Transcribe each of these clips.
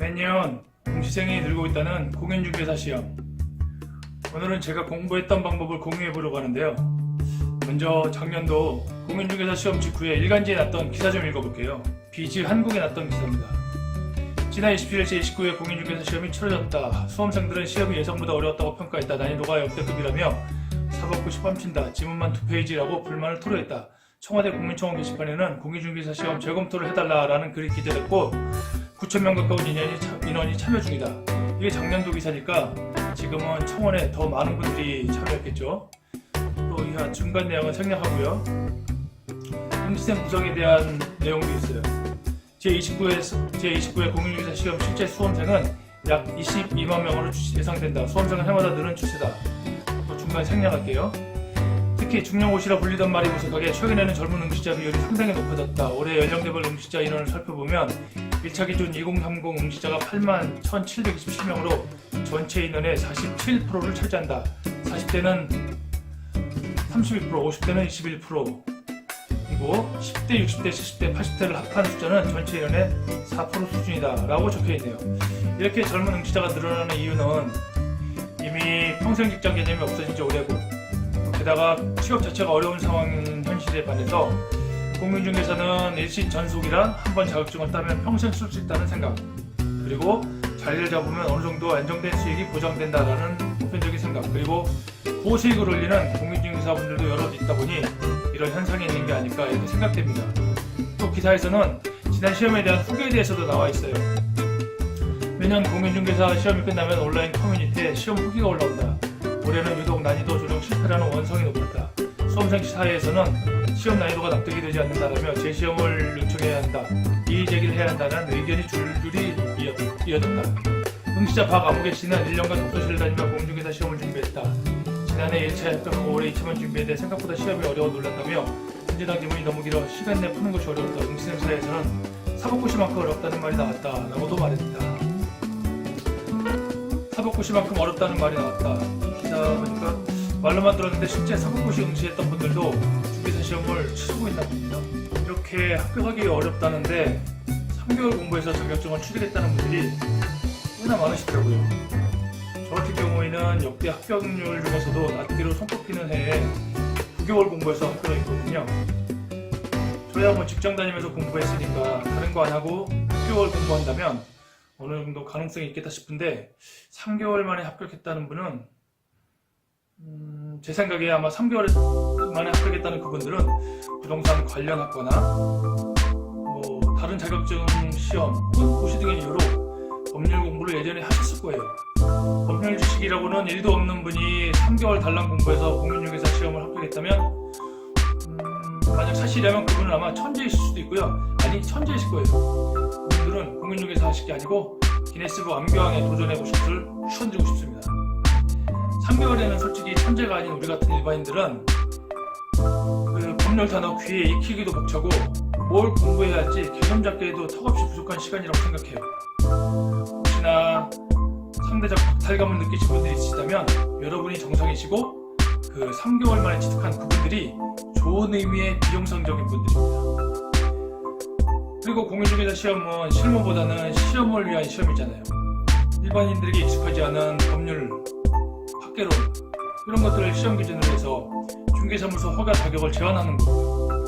매년 응시생이 늘고 있다는 공인중개사 시험. 오늘은 제가 공부했던 방법을 공유해 보려고 하는데요. 먼저 작년도 공인중개사 시험 직후에 일간지에 났던 기사 좀 읽어볼게요. 비즈 한국에 났던 기사입니다. 지난 27일 제29회 공인중개사 시험이 치러졌다. 수험생들은 시험이 예상보다 어려웠다고 평가했다. 난이도가 역대급이라며 사법고 시험친다. 지문만 2페이지라고 불만을 토로했다. 청와대 국민청원 게시판에는 공인중개사 시험 재검토를 해달라라는 글이 기재됐고 9,000명 가까운 인원이 참여 중이다. 이게 작년도 기사니까 지금은 청원에 더 많은 분들이 참여했겠죠. 또 이하 중간 내용은 생략하고요. 응시생 구성에 대한 내용도 있어요. 제29회 공인중개사 시험 실제 수험생은 약 22만 명으로 예상된다. 수험생은 해마다 느는 추세다. 또 중간에 생략할게요. 특히 중령고시라 불리던 말이 무색하게 최근에는 젊은 응시자 비율이 상당히 높아졌다. 올해 연령대별 응시자 인원을 살펴보면 1차 기준 2030 응시자가 81,727명으로 전체 인원의 47%를 차지한다. 40대는 32%, 50대는 21%, 그리고 10대, 60대, 70대, 80대를 합한 숫자는 전체 인원의 4% 수준이다 라고 적혀있네요. 이렇게 젊은 응시자가 늘어나는 이유는 이미 평생 직장 개념이 없어진 지 오래고, 게다가 취업 자체가 어려운 상황인 현실에 반해서 공인중개사는 일신 전속이라 한 번 자격증을 따면 평생 쓸 수 있다는 생각, 그리고 자리를 잡으면 어느 정도 안정된 수익이 보장된다라는 보편적인 생각, 그리고 고수익을 올리는 공인중개사분들도 여럿 있다 보니 이런 현상이 있는 게 아닐까 이렇게 생각됩니다. 또 기사에서는 지난 시험에 대한 후기에 대해서도 나와 있어요. 매년 공인중개사 시험이 끝나면 온라인 커뮤니티에 시험 후기가 올라온다. 올해는 유독 난이도 조정 실패라는 원성이 높았다. 수험생 사이에서는 시험 난이도가 납득이 되지 않는다라며 재시험을 요청해야 한다, 이의 제기를 해야 한다는 의견이 줄줄이 이어졌다. 응시자 박아무개 씨는 1년간 독서실을 다니며 공인중개사 시험을 준비했다. 지난해 1차 합격하고 올해 2차만 준비했는데 생각보다 시험이 어려워 놀랐다며 현재당 지문이 너무 길어 시간 내 푸는 것이 어려웠다. 응시생 사이에서는 사법고시만큼 어렵다는 말이 나왔다 라고도 말했다. 사법고시만큼 어렵다는 말이 나왔다. 기사 보니까 말로만 들었는데 실제 사법고시 응시했던 분들도 중개사 시험을 치르고 있나 봅니다. 이렇게 합격하기 어렵다는데 3개월 공부해서 자격증을 취득했다는 분들이 꽤나 많으시더라고요. 저 같은 경우에는 역대 합격률 중에서도 낮기로 손꼽히는 해에 9개월 공부해서 합격을 했거든요. 저야 뭐 직장 다니면서 공부했으니까 다른 거 안 하고 6개월 공부한다면 어느 정도 가능성이 있겠다 싶은데 3개월 만에 합격했다는 분은 제 생각에 아마 3개월 만에 합격했다는 그분들은 부동산 관련 학과나 뭐 다른 자격증 시험 혹은 고시 등의 이유로 법률 공부를 예전에 하셨을 거예요. 법률 지식이라고는 1도 없는 분이 3개월 달랑 공부해서 공인중개사 시험을 합격했다면 만약 사실이라면 그분은 아마 천재이실 수도 있고요. 아니 천재이실 거예요. 그분들은 공인중개사 하실 게 아니고 기네스북 암기왕에 도전해 보실 것을 추천드리고 싶습니다. 3개월에는 솔직히 천재가 아닌 우리 같은 일반인들은 그 법률 단어 귀에 익히기도 벅차고 뭘 공부해야 할지 개념 잡기에도 턱없이 부족한 시간이라고 생각해요. 혹시나 상대적 박탈감을 느끼신 분들이 있으시다면 여러분이 정상이시고 그 3개월 만에 취득한 그분들이 좋은 의미의 비정상적인 분들입니다. 그리고 공인중개사 시험은 실무보다는 시험을 위한 시험이잖아요. 일반인들에게 익숙하지 않은 법률, 학계론 이런 것들을 시험 기준으로 해서 중개사무소 허가 자격을 제한하는 거고요.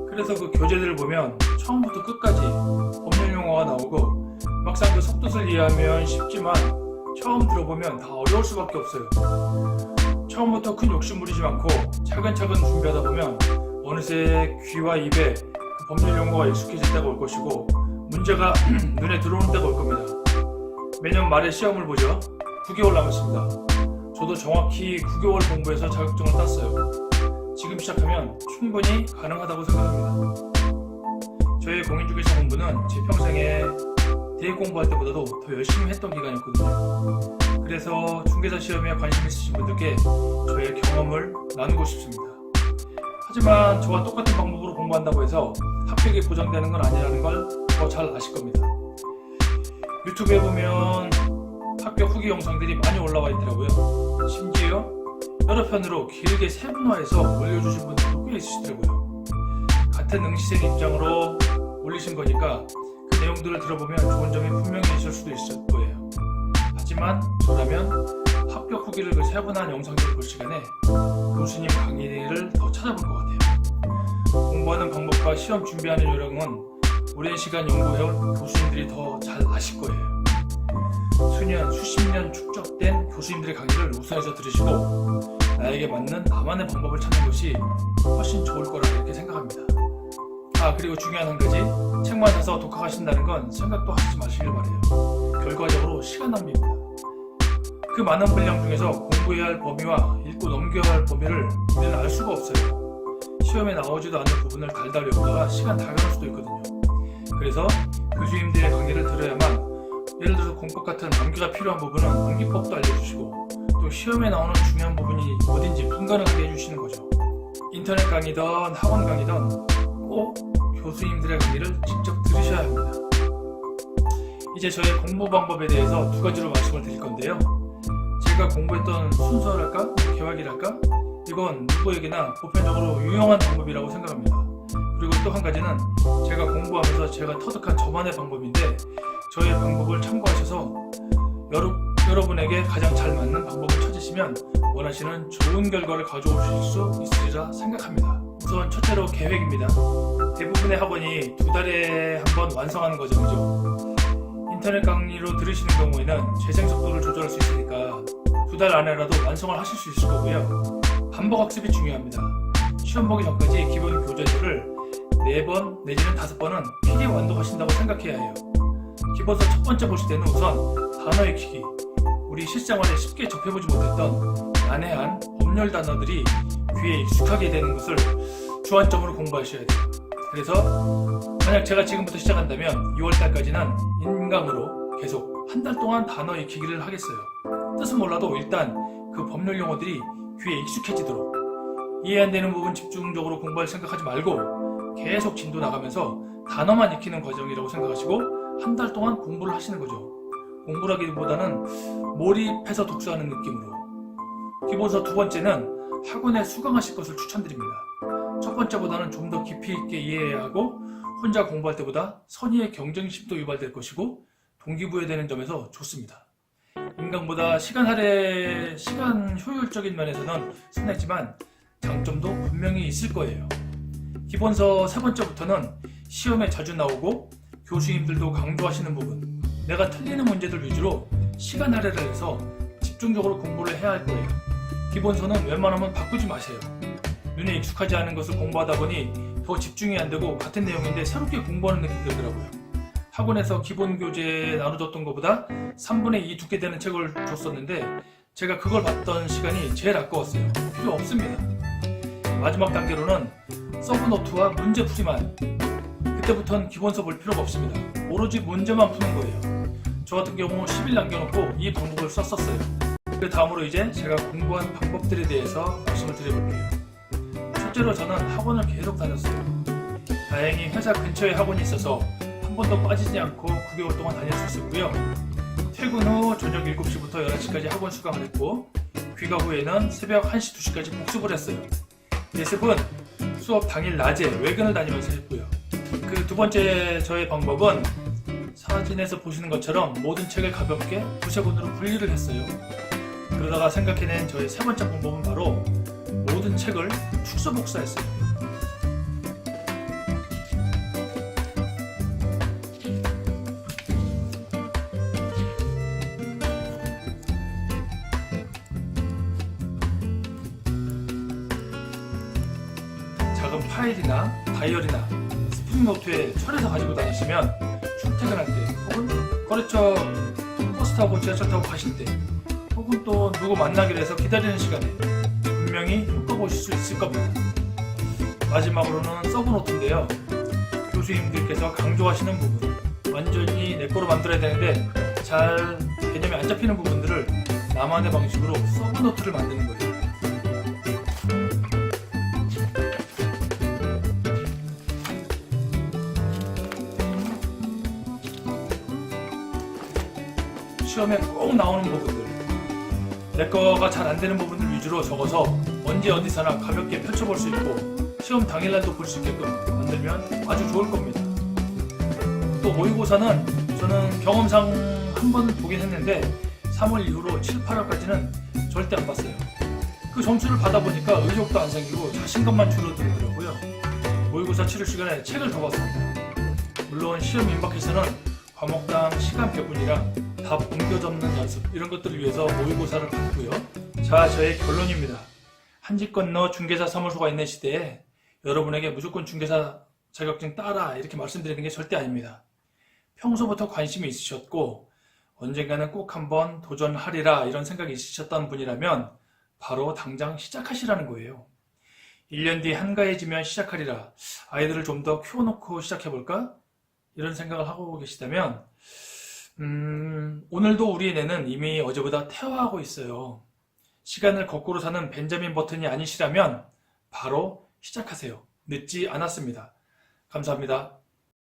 그래서 그 교재들을 보면 처음부터 끝까지 법률 용어가 나오고 막상 그 속뜻을 이해하면 쉽지만 처음 들어보면 다 어려울 수밖에 없어요. 처음부터 큰 욕심 부리지 않고 차근차근 준비하다 보면 어느새 귀와 입에 그 법률 용어가 익숙해질 때가 올 것이고 문제가 눈에 들어오는 때가 올 겁니다. 매년 말에 시험을 보죠. 9개월 남았습니다. 저도 정확히 9개월 공부해서 자격증을 땄어요. 지금 시작하면 충분히 가능하다고 생각합니다. 저의 공인중개사 공부는 제 평생에 대학 공부할 때보다도 더 열심히 했던 기간이었거든요. 그래서 중개사 시험에 관심 있으신 분들께 저의 경험을 나누고 싶습니다. 하지만 저와 똑같은 방법으로 공부한다고 해서 합격이 보장되는 건 아니라는 걸 더 잘 아실 겁니다. 유튜브에 보면 합격 후기 영상들이 많이 올라와 있더라고요. 심지어 여러 편으로 길게 세분화해서 올려주신 분들도 꽤 있으시더라고요. 같은 응시생 입장으로 올리신 거니까 그 내용들을 들어보면 좋은 점이 분명히 있을 수도 있을 거예요. 하지만 저라면 합격 후기를 그 세분한 영상들을 볼 시간에 교수님 강의를 더 찾아볼 것 같아요. 공부하는 방법과 시험 준비하는 요령은 오랜 시간 연구해온 교수님들이 더 잘 아실 거예요. 수년, 수십 년 축적된 교수님들의 강의를 우선해서 들으시고 나에게 맞는 나만의 방법을 찾는 것이 훨씬 좋을 거라 이렇게 생각합니다. 그리고 중요한 한 가지, 책만 사서 독학하신다는 건 생각도 하시지 마시길 바래요. 결과적으로 시간 낭비입니다. 그 많은 분량 중에서 공부해야 할 범위와 읽고 넘겨야 할 범위를 우리는 알 수가 없어요. 시험에 나오지도 않는 부분을 달달 외우다가 시간 다 가는 수도 있거든요. 그래서 교수님들의 강의를 들어야만, 예를 들어서 공법 같은 암기가 필요한 부분은 암기법도 알려주시고 또 시험에 나오는 중요한 부분이 어딘지 분간하게 해주시는 거죠. 인터넷 강의든 학원 강의든 꼭 교수님들의 강의를 직접 들으셔야 합니다. 이제 저의 공부 방법에 대해서 두 가지로 말씀을 드릴 건데요. 제가 공부했던 순서랄까? 계획이랄까? 이건 누구에게나 보편적으로 유용한 방법이라고 생각합니다. 그리고 또 한 가지는 제가 공부하면서 제가 터득한 저만의 방법인데 저의 방법을 참고하셔서 여러분에게 가장 잘 맞는 방법을 찾으시면 원하시는 좋은 결과를 가져오실 수 있으리라 생각합니다. 우선 첫째로 계획입니다. 대부분의 학원이 2달에 한 번 완성하는 과정이죠. 인터넷 강의로 들으시는 경우에는 재생 속도를 조절할 수 있으니까 2달 안에라도 완성을 하실 수 있을 거고요. 반복 학습이 중요합니다. 시험 보기 전까지 기본 교재들을 4번 내지는 5번은 필히 완독하신다고 생각해야 해요. 기본서 첫 번째 보실 때는 우선 단어 익히기, 우리 실생활에 쉽게 접해보지 못했던 난해한 법률 단어들이 귀에 익숙하게 되는 것을 주안점으로 공부하셔야 돼요. 그래서 만약 제가 지금부터 시작한다면 6월달까지는 인강으로 계속 한 달 동안 단어 익히기를 하겠어요. 뜻은 몰라도 일단 그 법률 용어들이 귀에 익숙해지도록, 이해 안 되는 부분 집중적으로 공부할 생각하지 말고 계속 진도 나가면서 단어만 익히는 과정이라고 생각하시고 한 달 동안 공부를 하시는 거죠. 공부라기보다는 몰입해서 독서하는 느낌으로. 기본서 두 번째는 학원에 수강하실 것을 추천드립니다. 첫 번째보다는 좀 더 깊이 있게 이해해야 하고 혼자 공부할 때보다 선의의 경쟁심도 유발될 것이고 동기부여되는 점에서 좋습니다. 인강보다 시간 효율적인 면에서는 선했지만 장점도 분명히 있을 거예요. 기본서 세 번째부터는 시험에 자주 나오고 교수님들도 강조하시는 부분, 내가 틀리는 문제들 위주로 시간 할애를 해서 집중적으로 공부를 해야 할 거예요. 기본서는 웬만하면 바꾸지 마세요. 눈에 익숙하지 않은 것을 공부하다 보니 더 집중이 안 되고 같은 내용인데 새롭게 공부하는 느낌이 들더라고요. 학원에서 기본 교재 나눠줬던 것보다 3분의 2 두께 되는 책을 줬었는데 제가 그걸 봤던 시간이 제일 아까웠어요. 필요 없습니다. 마지막 단계로는 서브노트와 문제풀이만. 그때부터는 기본서 볼 필요가 없습니다. 오로지 문제만 푸는 거예요. 저 같은 경우 10일 남겨놓고 이 방법을 썼었어요. 그 다음으로 이제 제가 공부한 방법들에 대해서 말씀을 드려볼게요. 첫째로 저는 학원을 계속 다녔어요. 다행히 회사 근처에 학원이 있어서 한 번도 빠지지 않고 9개월 동안 다닐 수 있었고요. 퇴근 후 저녁 7시부터 11시까지 학원 수강을 했고 귀가 후에는 새벽 1시, 2시까지 복습을 했어요. 예습은 수업 당일 낮에 외근을 다니면서 했고요. 그 두 번째 저의 방법은 사진에서 보시는 것처럼 모든 책을 가볍게 두세 권으로 분리를 했어요. 그러다가 생각해낸 저의 세 번째 방법은 바로 모든 책을 축소복사했어요. 작은 파일이나 다이어리나 스프링노트에 철에서 가지고 다니시면 출퇴근할 때 혹은 거래처 버스 타고 지하철 타고 가실 때 혹은 또 누구 만나기로 해서 기다리는 시간에 분명히 훑어보실 수 있을 겁니다. 마지막으로는 서브노트인데요. 교수님들께서 강조하시는 부분, 완전히 내 거로 만들어야 되는데 잘 개념이 안 잡히는 부분들을 나만의 방식으로 서브노트를 만드는 거예요. 시험에 꼭 나오는 부분들, 내 거가 잘 안 되는 부분들 위주로 적어서 언제 어디서나 가볍게 펼쳐볼 수 있고 시험 당일날도 볼 수 있게끔 만들면 아주 좋을 겁니다. 또 또 모의고사는 저는 경험상 한 번 보긴 했는데 3월 이후로 7, 8월까지는 절대 안 봤어요. 그 점수를 받아보니까 의욕도 안 생기고 자신감만 줄어들더라고요. 모의고사 치를 시간에 책을 더 봤습니다. 물론 시험 임박해서는 과목당 시간 배분이랑 답 옮겨 적는 연습 이런 것들을 위해서 모의고사를 봤고요. 자, 저의 결론입니다. 한 집 건너 중개사 사무소가 있는 시대에 여러분에게 무조건 중개사 자격증 따라 이렇게 말씀드리는 게 절대 아닙니다. 평소부터 관심이 있으셨고 언젠가는 꼭 한번 도전하리라 이런 생각이 있으셨던 분이라면 바로 당장 시작하시라는 거예요. 1년 뒤 한가해지면 시작하리라. 아이들을 좀 더 키워놓고 시작해볼까? 이런 생각을 하고 계시다면 오늘도 우리 뇌는 이미 어제보다 퇴화하고 있어요. 시간을 거꾸로 사는 벤자민 버튼이 아니시라면 바로 시작하세요. 늦지 않았습니다. 감사합니다.